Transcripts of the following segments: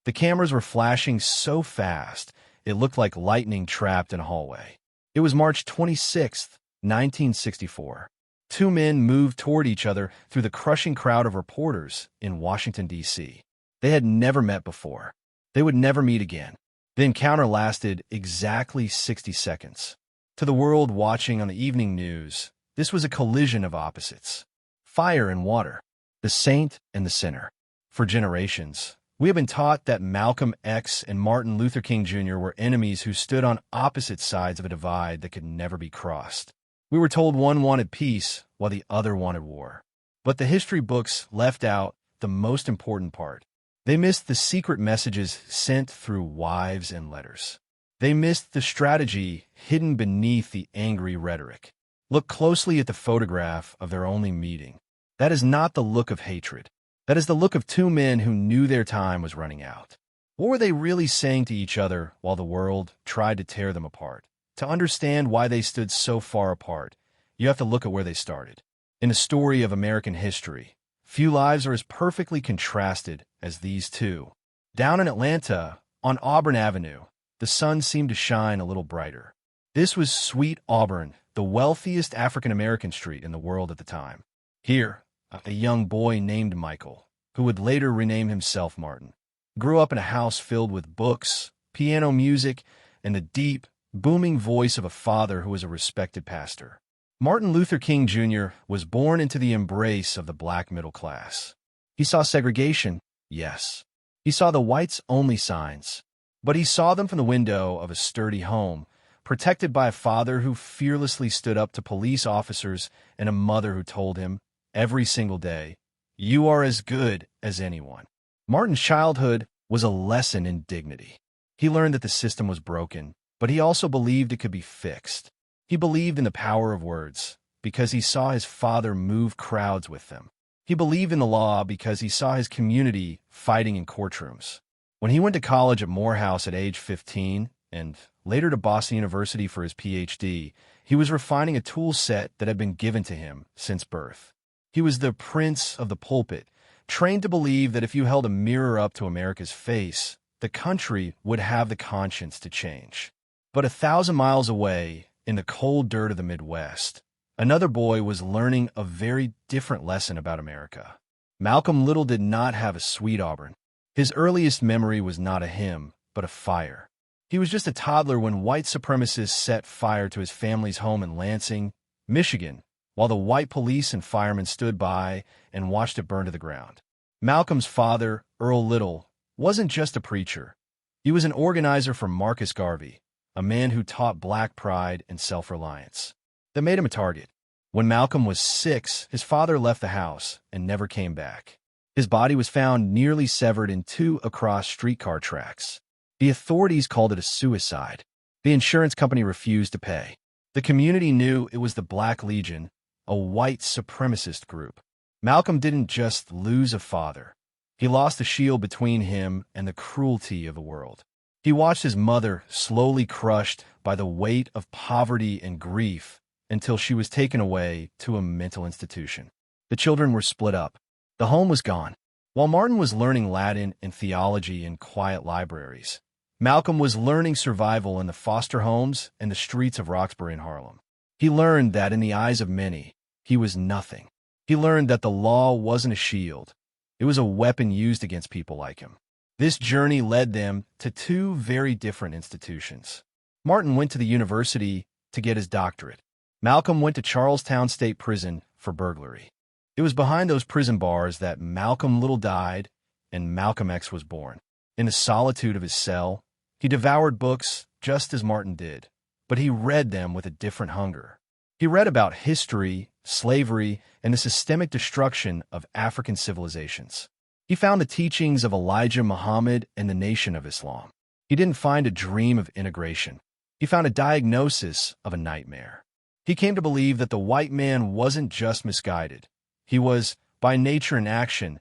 The cameras were flashing so fast, it looked like lightning trapped in a hallway. It was March 26th, 1964. Two men moved toward each other through the crushing crowd of reporters in Washington, D.C. They had never met before. They would never meet again. The encounter lasted exactly 60 seconds. To the world watching on the evening news, this was a collision of opposites. Fire and water. The saint and the sinner. For generations, we have been taught that Malcolm X and Martin Luther King Jr. were enemies who stood on opposite sides of a divide that could never be crossed. We were told one wanted peace while the other wanted war. But the history books left out the most important part. They missed the secret messages sent through wives and letters. They missed the strategy hidden beneath the angry rhetoric. Look closely at the photograph of their only meeting. That is not the look of hatred. That is the look of two men who knew their time was running out. What were they really saying to each other while the world tried to tear them apart? To understand why they stood so far apart, you have to look at where they started. In the story of American history, few lives are as perfectly contrasted as these two. Down in Atlanta, on Auburn Avenue, the sun seemed to shine a little brighter. This was Sweet Auburn, the wealthiest African-American street in the world at the time. Here, a young boy named Michael, who would later rename himself Martin, grew up in a house filled with books, piano music, and the deep, booming voice of a father who was a respected pastor. Martin Luther King Jr. was born into the embrace of the black middle class. He saw segregation, yes. He saw the whites-only signs, but he saw them from the window of a sturdy home, protected by a father who fearlessly stood up to police officers and a mother who told him, every single day, "You are as good as anyone." Martin's childhood was a lesson in dignity. He learned that the system was broken, but he also believed it could be fixed. He believed in the power of words because he saw his father move crowds with them. He believed in the law because he saw his community fighting in courtrooms. When he went to college at Morehouse at age 15 and later to Boston University for his Ph.D., he was refining a tool set that had been given to him since birth. He was the prince of the pulpit, trained to believe that if you held a mirror up to America's face, the country would have the conscience to change. But 1,000 miles away, in the cold dirt of the Midwest, another boy was learning a very different lesson about America. Malcolm Little did not have a Sweet Auburn. His earliest memory was not a hymn, but a fire. He was just a toddler when white supremacists set fire to his family's home in Lansing, Michigan, while the white police and firemen stood by and watched it burn to the ground. Malcolm's father, Earl Little, wasn't just a preacher. He was an organizer for Marcus Garvey, a man who taught black pride and self-reliance. That made him a target. When Malcolm was 6, his father left the house and never came back. His body was found nearly severed in 2 across streetcar tracks. The authorities called it a suicide. The insurance company refused to pay. The community knew it was the Black Legion, a white supremacist group. Malcolm didn't just lose a father. He lost the shield between him and the cruelty of the world. He watched his mother slowly crushed by the weight of poverty and grief until she was taken away to a mental institution. The children were split up. The home was gone. While Martin was learning Latin and theology in quiet libraries, Malcolm was learning survival in the foster homes and the streets of Roxbury and Harlem. He learned that in the eyes of many, he was nothing. He learned that the law wasn't a shield. It was a weapon used against people like him. This journey led them to 2 very different institutions. Martin went to the university to get his doctorate. Malcolm went to Charlestown State Prison for burglary. It was behind those prison bars that Malcolm Little died and Malcolm X was born. In the solitude of his cell, he devoured books just as Martin did, but he read them with a different hunger. He read about history, slavery, and the systemic destruction of African civilizations. He found the teachings of Elijah Muhammad and the Nation of Islam. He didn't find a dream of integration. He found a diagnosis of a nightmare. He came to believe that the white man wasn't just misguided. He was, by nature and action,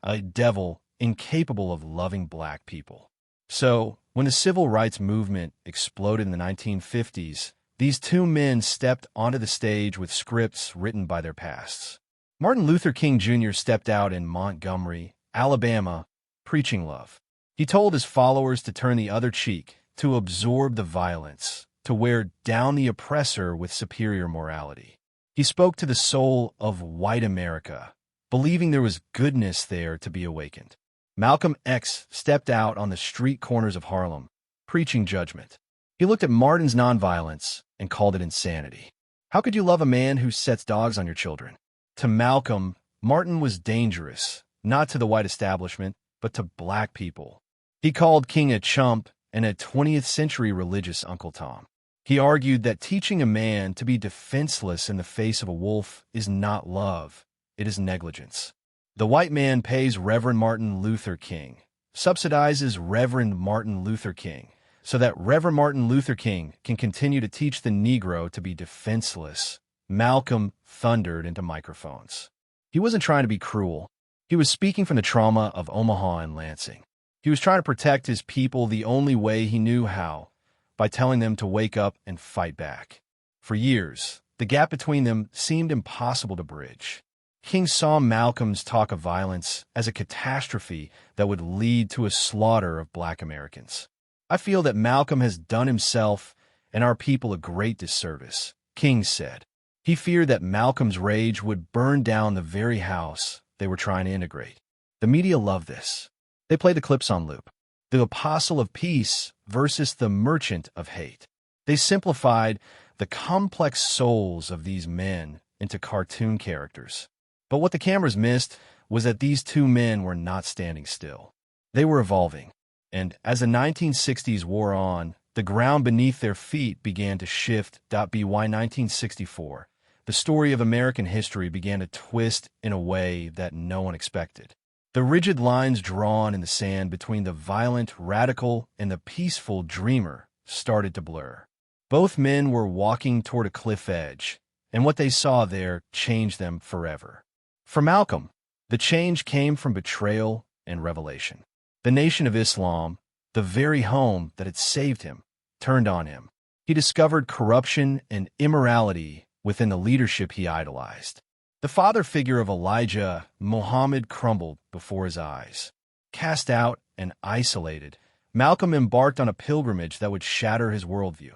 a devil incapable of loving black people. So, when the civil rights movement exploded in the 1950s, these 2 men stepped onto the stage with scripts written by their pasts. Martin Luther King Jr. stepped out in Montgomery, Alabama, preaching love. He told his followers to turn the other cheek, to absorb the violence, to wear down the oppressor with superior morality. He spoke to the soul of white America, believing there was goodness there to be awakened. Malcolm X stepped out on the street corners of Harlem, preaching judgment. He looked at Martin's nonviolence and called it insanity. How could you love a man who sets dogs on your children? To Malcolm, Martin was dangerous, not to the white establishment, but to black people. He called King a chump and a 20th century religious Uncle Tom. He argued that teaching a man to be defenseless in the face of a wolf is not love, it is negligence. The white man pays Reverend Martin Luther King, subsidizes Reverend Martin Luther King, so that Reverend Martin Luther King can continue to teach the Negro to be defenseless. Malcolm thundered into microphones. He wasn't trying to be cruel. He was speaking from the trauma of Omaha and Lansing. He was trying to protect his people the only way he knew how, by telling them to wake up and fight back. For years, the gap between them seemed impossible to bridge. King saw Malcolm's talk of violence as a catastrophe that would lead to a slaughter of black Americans. I feel that Malcolm has done himself and our people a great disservice, King said. He feared that Malcolm's rage would burn down the very house they were trying to integrate. The media loved this. They played the clips on loop. The apostle of peace versus the merchant of hate. They simplified the complex souls of these men into cartoon characters. But what the cameras missed was that these two men were not standing still. They were evolving. And as the 1960s wore on, the ground beneath their feet began to shift. By 1964, the story of American history began to twist in a way that no one expected. The rigid lines drawn in the sand between the violent radical and the peaceful dreamer started to blur. Both men were walking toward a cliff edge, and what they saw there changed them forever. For Malcolm, the change came from betrayal and revelation. The Nation of Islam, the very home that had saved him, turned on him. He discovered corruption and immorality within the leadership he idolized. The father figure of Elijah Muhammad crumbled before his eyes. Cast out and isolated, Malcolm embarked on a pilgrimage that would shatter his worldview,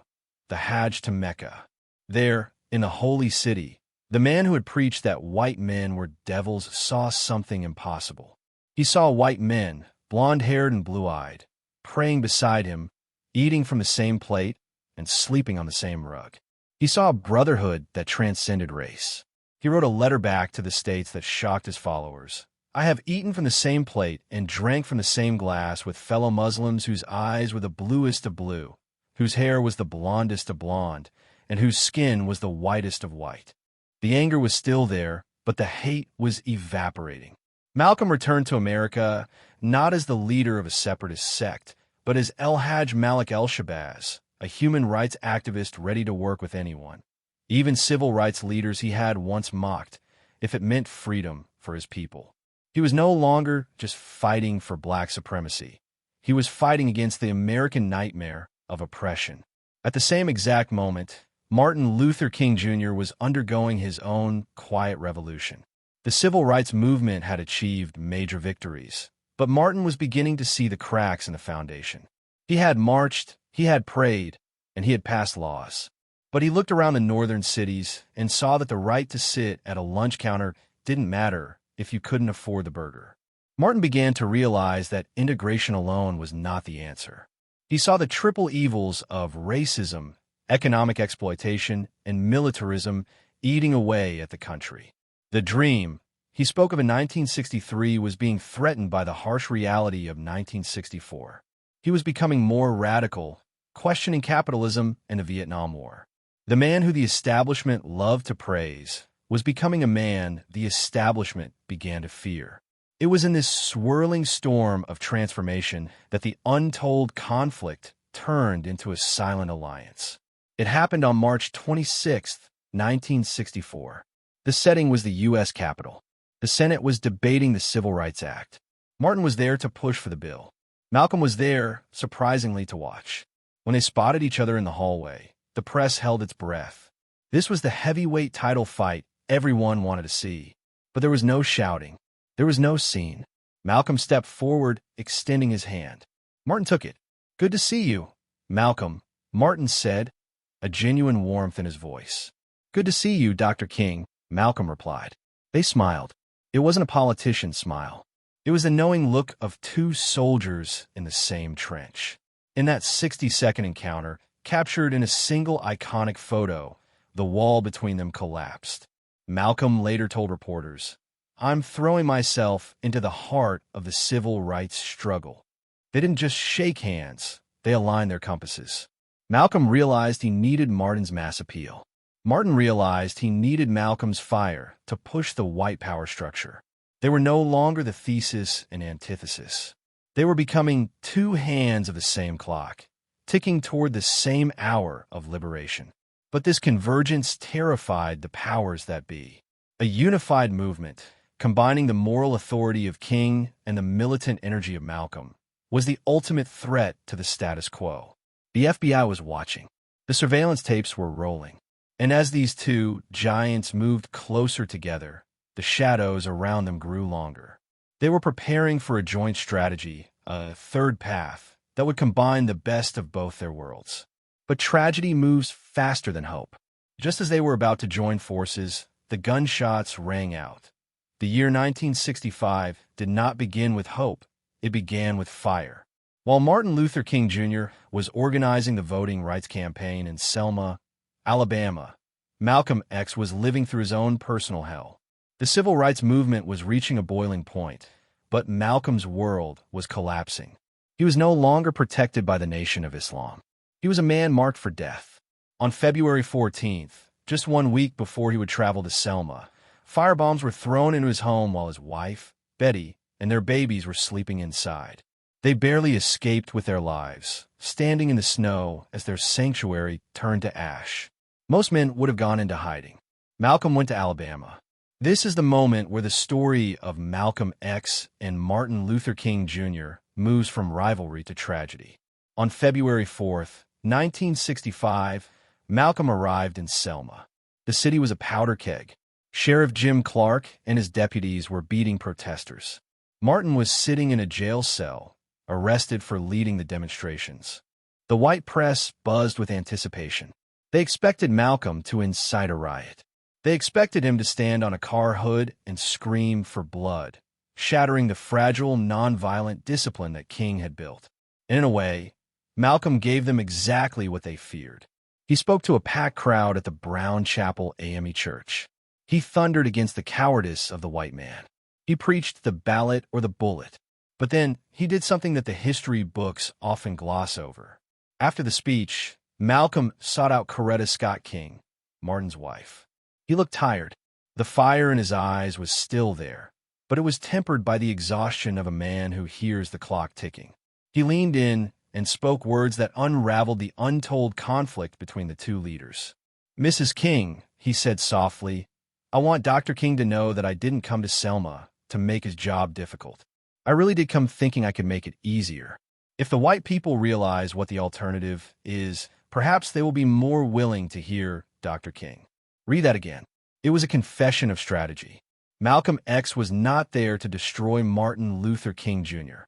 the Hajj to Mecca. There, in the holy city, the man who had preached that white men were devils saw something impossible. He saw white men, blonde-haired and blue-eyed, praying beside him, eating from the same plate, and sleeping on the same rug. He saw a brotherhood that transcended race. He wrote a letter back to the States that shocked his followers. I have eaten from the same plate and drank from the same glass with fellow Muslims whose eyes were the bluest of blue, whose hair was the blondest of blonde, and whose skin was the whitest of white. The anger was still there, but the hate was evaporating. Malcolm returned to America not as the leader of a separatist sect, but as El-Hajj Malik El-Shabazz, a human rights activist ready to work with anyone, even civil rights leaders he had once mocked, if it meant freedom for his people. He was no longer just fighting for black supremacy. He was fighting against the American nightmare of oppression. At the same exact moment, Martin Luther King Jr. was undergoing his own quiet revolution. The civil rights movement had achieved major victories, but Martin was beginning to see the cracks in the foundation. He had marched, he had prayed, and he had passed laws. But he looked around the northern cities and saw that the right to sit at a lunch counter didn't matter if you couldn't afford the burger. Martin began to realize that integration alone was not the answer. He saw the triple evils of racism, economic exploitation, and militarism eating away at the country. The dream he spoke of in 1963 was being threatened by the harsh reality of 1964. He was becoming more radical, questioning capitalism and the Vietnam War. The man who the establishment loved to praise was becoming a man the establishment began to fear. It was in this swirling storm of transformation that the untold conflict turned into a silent alliance. It happened on March 26, 1964. The setting was the U.S. Capitol. The Senate was debating the Civil Rights Act. Martin was there to push for the bill. Malcolm was there, surprisingly, to watch. When they spotted each other in the hallway, the press held its breath. This was the heavyweight title fight everyone wanted to see. But there was no shouting. There was no scene. Malcolm stepped forward, extending his hand. Martin took it. "Good to see you, Malcolm," Martin said, a genuine warmth in his voice. "Good to see you, Dr. King," Malcolm replied. They smiled. It wasn't a politician's smile. It was the knowing look of two soldiers in the same trench. In that 60-second encounter, captured in a single iconic photo, the wall between them collapsed. Malcolm later told reporters, "I'm throwing myself into the heart of the civil rights struggle." They didn't just shake hands, they aligned their compasses. Malcolm realized he needed Martin's mass appeal. Martin realized he needed Malcolm's fire to push the white power structure. They were no longer the thesis and antithesis. They were becoming two hands of the same clock, ticking toward the same hour of liberation. But this convergence terrified the powers that be. A unified movement, combining the moral authority of King and the militant energy of Malcolm, was the ultimate threat to the status quo. The FBI was watching. The surveillance tapes were rolling. And as these two giants moved closer together, the shadows around them grew longer. They were preparing for a joint strategy, a third path, that would combine the best of both their worlds. But tragedy moves faster than hope. Just as they were about to join forces, the gunshots rang out. The year 1965 did not begin with hope, it began with fire. While Martin Luther King Jr. was organizing the voting rights campaign in Selma, Alabama, Malcolm X was living through his own personal hell. The civil rights movement was reaching a boiling point, but Malcolm's world was collapsing. He was no longer protected by the Nation of Islam. He was a man marked for death. On February 14th, just 1 week before he would travel to Selma, firebombs were thrown into his home while his wife, Betty, and their babies were sleeping inside. They barely escaped with their lives, standing in the snow as their sanctuary turned to ash. Most men would have gone into hiding. Malcolm went to Alabama. This is the moment where the story of Malcolm X and Martin Luther King Jr. moves from rivalry to tragedy. On February 4th, 1965, Malcolm arrived in Selma. The city was a powder keg. Sheriff Jim Clark and his deputies were beating protesters. Martin was sitting in a jail cell, arrested for leading the demonstrations. The white press buzzed with anticipation. They expected Malcolm to incite a riot. They expected him to stand on a car hood and scream for blood, shattering the fragile, nonviolent discipline that King had built. And in a way, Malcolm gave them exactly what they feared. He spoke to a packed crowd at the Brown Chapel AME Church. He thundered against the cowardice of the white man. He preached the ballot or the bullet. But then he did something that the history books often gloss over. After the speech, Malcolm sought out Coretta Scott King, Martin's wife. He looked tired. The fire in his eyes was still there, but it was tempered by the exhaustion of a man who hears the clock ticking. He leaned in and spoke words that unraveled the untold conflict between the two leaders. "Mrs. King," he said softly, "I want Dr. King to know that I didn't come to Selma to make his job difficult. I really did come thinking I could make it easier. If the white people realize what the alternative is, perhaps they will be more willing to hear Dr. King." Read that again. It was a confession of strategy. Malcolm X was not there to destroy Martin Luther King Jr.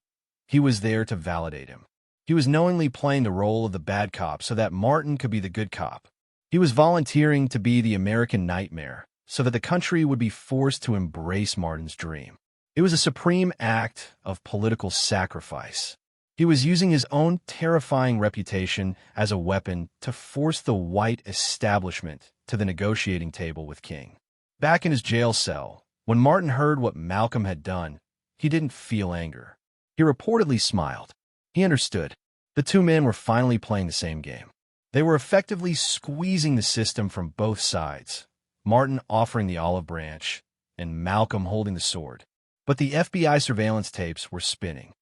He was there to validate him. He was knowingly playing the role of the bad cop so that Martin could be the good cop. He was volunteering to be the American nightmare so that the country would be forced to embrace Martin's dream. It was a supreme act of political sacrifice. He was using his own terrifying reputation as a weapon to force the white establishment to the negotiating table with King. Back in his jail cell, when Martin heard what Malcolm had done, he didn't feel anger. He reportedly smiled. He understood. The two men were finally playing the same game. They were effectively squeezing the system from both sides, Martin offering the olive branch and Malcolm holding the sword. But the FBI surveillance tapes were spinning.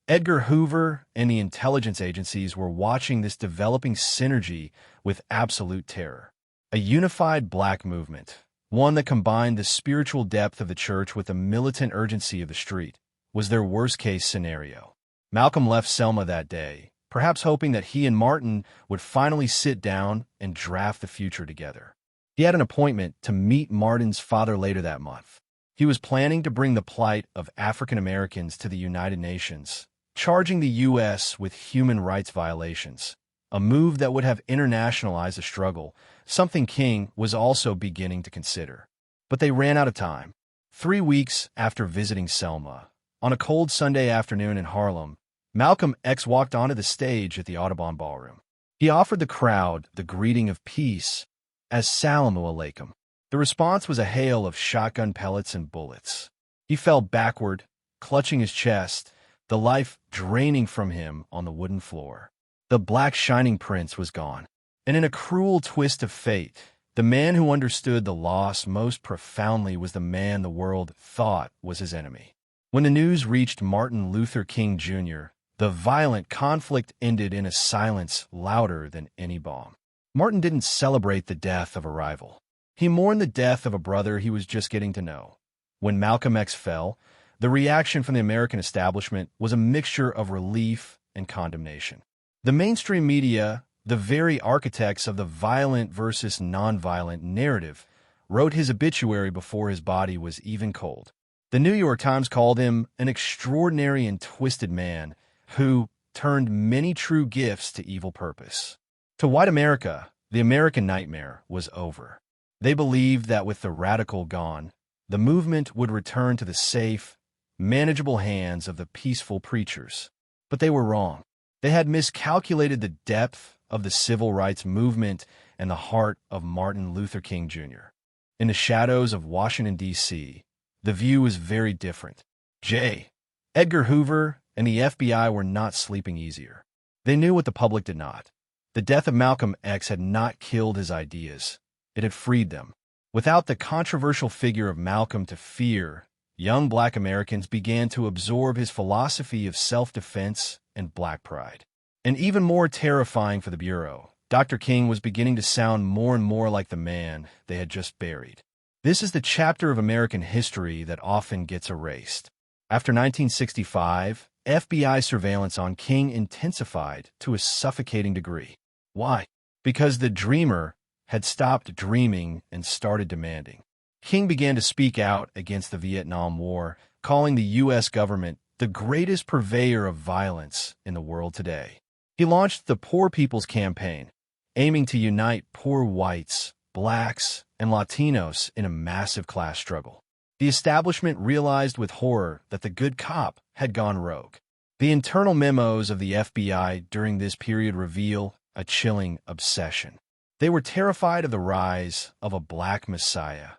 Edgar Hoover and the intelligence agencies were watching this developing synergy with absolute terror. A unified black movement, one that combined the spiritual depth of the church with the militant urgency of the street, was their worst-case scenario. Malcolm left Selma that day, perhaps hoping that he and Martin would finally sit down and draft the future together. He had an appointment to meet Martin's father later that month. He was planning to bring the plight of African Americans to the United Nations, charging the U.S. with human rights violations, a move that would have internationalized the struggle, something King was also beginning to consider. But they ran out of time. 3 weeks after visiting Selma, on a cold Sunday afternoon in Harlem, Malcolm X walked onto the stage at the Audubon Ballroom. He offered the crowd the greeting of peace as Assalamu alaikum. The response was a hail of shotgun pellets and bullets. He fell backward, clutching his chest, the life draining from him on the wooden floor. The black shining prince was gone. And in a cruel twist of fate, the man who understood the loss most profoundly was the man the world thought was his enemy. When the news reached Martin Luther King Jr., the violent conflict ended in a silence louder than any bomb. Martin didn't celebrate the death of a rival. He mourned the death of a brother he was just getting to know. When Malcolm X fell, the reaction from the American establishment was a mixture of relief and condemnation. The mainstream media, the very architects of the violent versus nonviolent narrative, wrote his obituary before his body was even cold. The New York Times called him an extraordinary and twisted man who turned many true gifts to evil purpose. To white America, the American nightmare was over. They believed that with the radical gone, the movement would return to the safe, manageable hands of the peaceful preachers. But they were wrong. They had miscalculated the depth of the civil rights movement and the heart of Martin Luther King Jr. In the shadows of Washington, D.C., the view was very different. J. Edgar Hoover and the FBI were not sleeping easier. They knew what the public did not. The death of Malcolm X had not killed his ideas. It had freed them. Without the controversial figure of Malcolm to fear, young black Americans began to absorb his philosophy of self-defense and black pride. And even more terrifying for the Bureau, Dr. King was beginning to sound more and more like the man they had just buried. This is the chapter of American history that often gets erased. After 1965, FBI surveillance on King intensified to a suffocating degree. Why? Because the dreamer had stopped dreaming and started demanding. King began to speak out against the Vietnam War, calling the U.S. government the greatest purveyor of violence in the world today. He launched the Poor People's Campaign, aiming to unite poor whites, blacks, and Latinos in a massive class struggle. The establishment realized with horror that the good cop had gone rogue. The internal memos of the FBI during this period reveal a chilling obsession. They were terrified of the rise of a black messiah,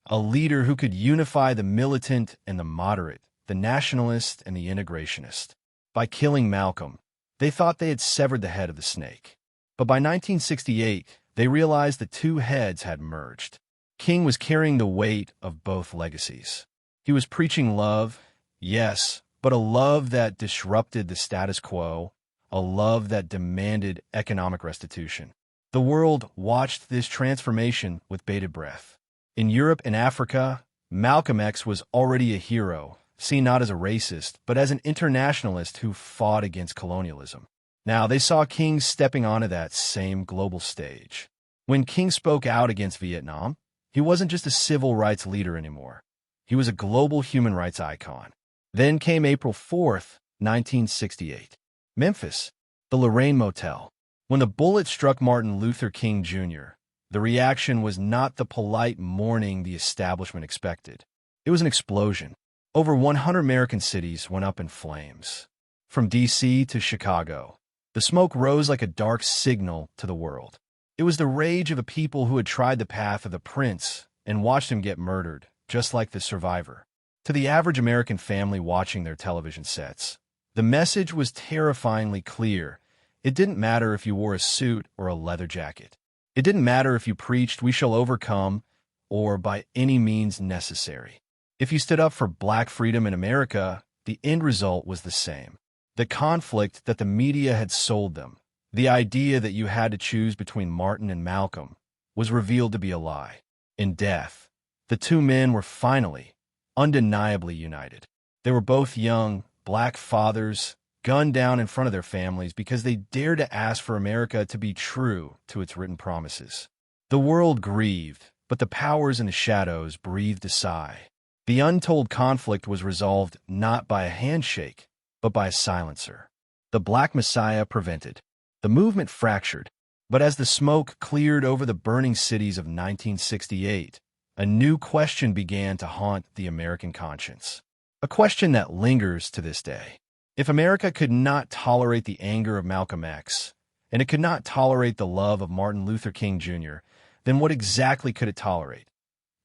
a leader who could unify the militant and the moderate, the nationalist and the integrationist. By killing Malcolm, they thought they had severed the head of the snake. But by 1968, they realized the two heads had merged. King was carrying the weight of both legacies. He was preaching love, yes, but a love that disrupted the status quo, a love that demanded economic restitution. The world watched this transformation with bated breath. In Europe and Africa, Malcolm X was already a hero, seen not as a racist, but as an internationalist who fought against colonialism. Now, they saw King stepping onto that same global stage. When King spoke out against Vietnam, he wasn't just a civil rights leader anymore. He was a global human rights icon. Then came April 4th, 1968. Memphis, the Lorraine Motel. When the bullet struck Martin Luther King Jr., the reaction was not the polite mourning the establishment expected. It was an explosion. Over 100 American cities went up in flames. From D.C. to Chicago, the smoke rose like a dark signal to the world. It was the rage of a people who had tried the path of the prince and watched him get murdered, just like the survivor. To the average American family watching their television sets, the message was terrifyingly clear. It didn't matter if you wore a suit or a leather jacket. It didn't matter if you preached, "We shall overcome," or "by any means necessary." If you stood up for black freedom in America, the end result was the same. The conflict that the media had sold them, the idea that you had to choose between Martin and Malcolm, was revealed to be a lie. In death, the two men were finally, undeniably united. They were both young, black fathers, gunned down in front of their families because they dared to ask for America to be true to its written promises. The world grieved, but the powers in the shadows breathed a sigh. The untold conflict was resolved not by a handshake, but by a silencer. The Black Messiah prevented. The movement fractured. But as the smoke cleared over the burning cities of 1968, a new question began to haunt the American conscience. A question that lingers to this day. If America could not tolerate the anger of Malcolm X, and it could not tolerate the love of Martin Luther King Jr., then what exactly could it tolerate?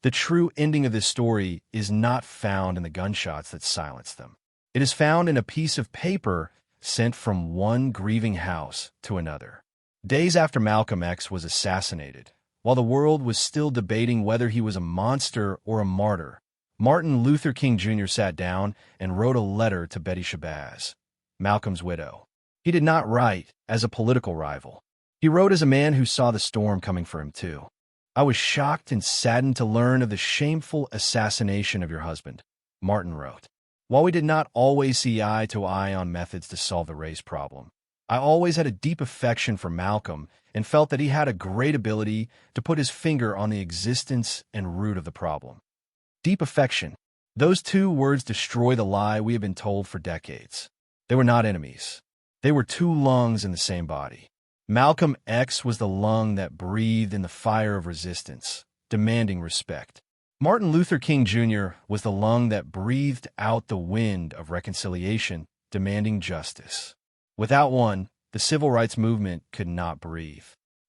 The true ending of this story is not found in the gunshots that silenced them. It is found in a piece of paper sent from one grieving house to another. Days after Malcolm X was assassinated, while the world was still debating whether he was a monster or a martyr, Martin Luther King Jr. sat down and wrote a letter to Betty Shabazz, Malcolm's widow. He did not write as a political rival. He wrote as a man who saw the storm coming for him too. I was shocked and saddened to learn of the shameful assassination of your husband, Martin wrote. While we did not always see eye to eye on methods to solve the race problem, I always had a deep affection for Malcolm and felt that he had a great ability to put his finger on the existence and root of the problem. Deep affection. Those two words destroy the lie we have been told for decades. They were not enemies. They were two lungs in the same body. Malcolm X was the lung that breathed in the fire of resistance, demanding respect. Martin Luther King Jr. was the lung that breathed out the wind of reconciliation, demanding justice. Without one, the civil rights movement could not breathe.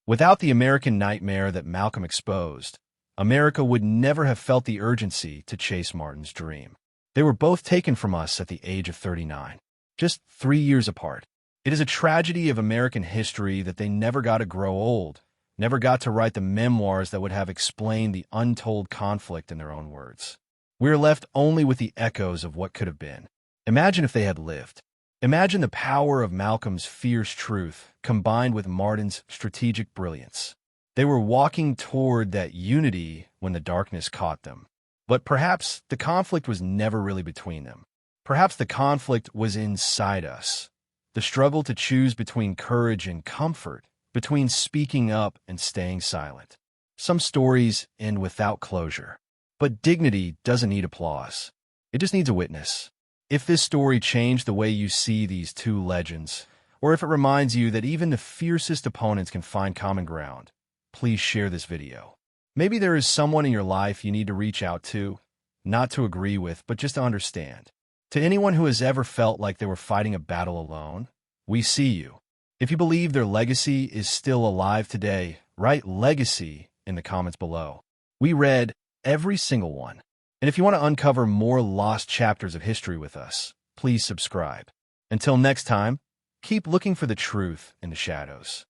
Without the American nightmare that Malcolm exposed, America would never have felt the urgency to chase Martin's dream. They were both taken from us at the age of 39, just 3 years apart. It is a tragedy of American history that they never got to grow old, never got to write the memoirs that would have explained the untold conflict in their own words. We are left only with the echoes of what could have been. Imagine if they had lived. Imagine the power of Malcolm's fierce truth combined with Martin's strategic brilliance. They were walking toward that unity when the darkness caught them. But perhaps the conflict was never really between them. Perhaps the conflict was inside us. The struggle to choose between courage and comfort, between speaking up and staying silent. Some stories end without closure. But dignity doesn't need applause. It just needs a witness. If this story changed the way you see these two legends, or if it reminds you that even the fiercest opponents can find common ground, please share this video. Maybe there is someone in your life you need to reach out to, not to agree with, but just to understand. To anyone who has ever felt like they were fighting a battle alone, we see you. If you believe their legacy is still alive today, write legacy in the comments below. We read every single one. And if you want to uncover more lost chapters of history with us, please subscribe. Until next time, keep looking for the truth in the shadows.